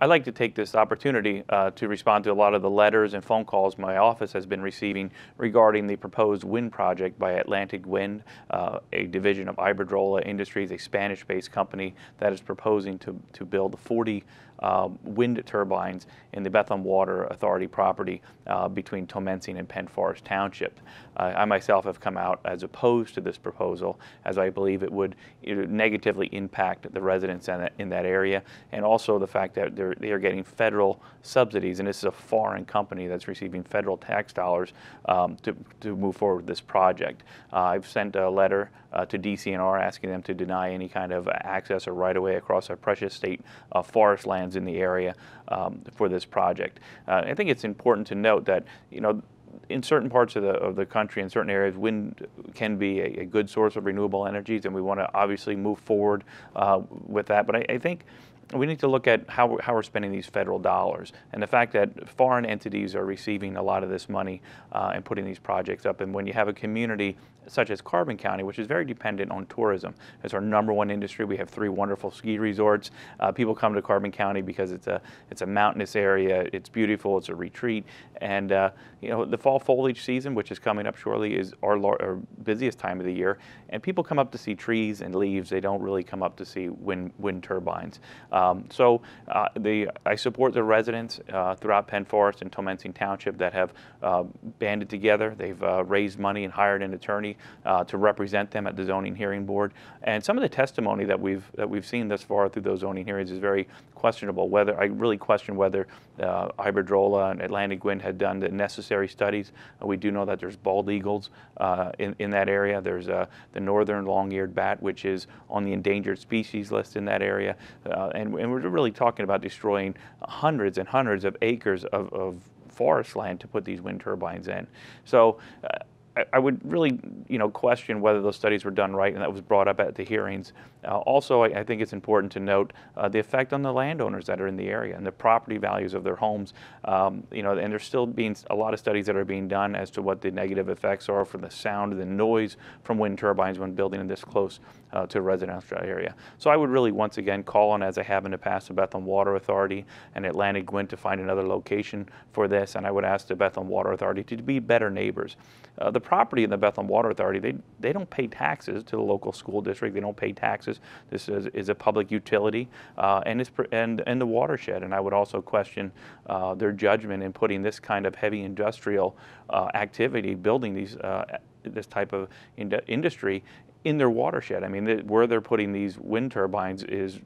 I'd like to take this opportunity to respond to a lot of the letters and phone calls my office has been receiving regarding the proposed wind project by Atlantic Wind, a division of Iberdrola Industries, a Spanish-based company that is proposing to build 40 wind turbines in the Bethlehem Water Authority property between Tomensing and Penn Forest Township. I myself have come out as opposed to this proposal, as I believe it would negatively impact the residents in that area, and also the fact that they are getting federal subsidies, and this is a foreign company that's receiving federal tax dollars to move forward with this project. I've sent a letter to DCNR asking them to deny any kind of access or right-of-way across our precious state forest lands in the area for this project. I think it's important to note that, in certain parts of the country, in certain areas, wind can be a good source of renewable energies, and we want to obviously move forward with that. But I think we need to look at how we're spending these federal dollars, and the fact that foreign entities are receiving a lot of this money and putting these projects up. And when you have a community such as Carbon County, which is very dependent on tourism, it's our #1 industry. We have 3 wonderful ski resorts. People come to Carbon County because it's a mountainous area. It's beautiful. It's a retreat, and the fall foliage season, which is coming up shortly, is our busiest time of the year. And people come up to see trees and leaves. They don't really come up to see wind turbines. I support the residents throughout Penn Forest and Tomensing Township that have banded together. They've raised money and hired an attorney to represent them at the zoning hearing board. And some of the testimony that we've seen thus far through those zoning hearings is very questionable. I really question whether Iberdrola and Atlantic Wind had done the necessary studies. We do know that there's bald eagles in that area. There's the northern long-eared bat, which is on the endangered species list in that area, and we're really talking about destroying hundreds and hundreds of acres of forest land to put these wind turbines in. So I would really, question whether those studies were done right, and that was brought up at the hearings. Also, I think it's important to note the effect on the landowners that are in the area and the property values of their homes. And there's still being a lot of studies that are being done as to what the negative effects are from the sound and the noise from wind turbines when building this close to a residential area. So I would really once again call on, as I have in the past, the Bethlehem Water Authority and Atlantic Wind to find another location for this, and I would ask the Bethlehem Water Authority to be better neighbors. The property in the Bethlehem Water Authority, they don't pay taxes to the local school district. They don't pay taxes. This is a public utility and the watershed. And I would also question their judgment in putting this kind of heavy industrial activity, building this type of industry in their watershed. I mean, where they're putting these wind turbines is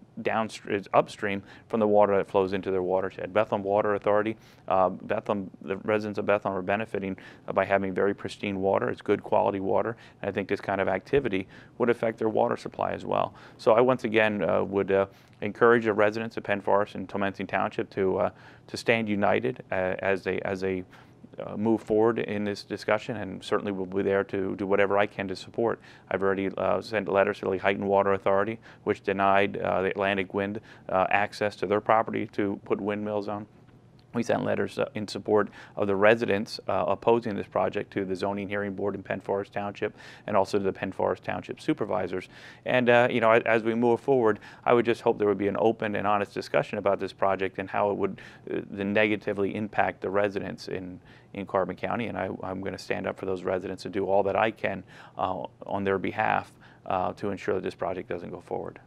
upstream from the water that flows into their watershed. Bethlehem Water Authority, the residents of Bethlehem are benefiting by having very pristine water. It's good quality water. And I think this kind of activity would affect their water supply as well. So I once again would encourage the residents of Penn Forest and Tomensing Township to stand united as they move forward in this discussion, and certainly will be there to do whatever I can to support. I've already sent letters to the Heighton Water Authority, which denied the Atlantic Wind access to their property to put windmills on. We sent letters in support of the residents opposing this project to the zoning hearing board in Penn Forest Township, and also to the Penn Forest Township supervisors. And as we move forward, I would just hope there would be an open and honest discussion about this project and how it would negatively impact the residents in Carbon County. And I'm going to stand up for those residents and do all that I can on their behalf to ensure that this project doesn't go forward.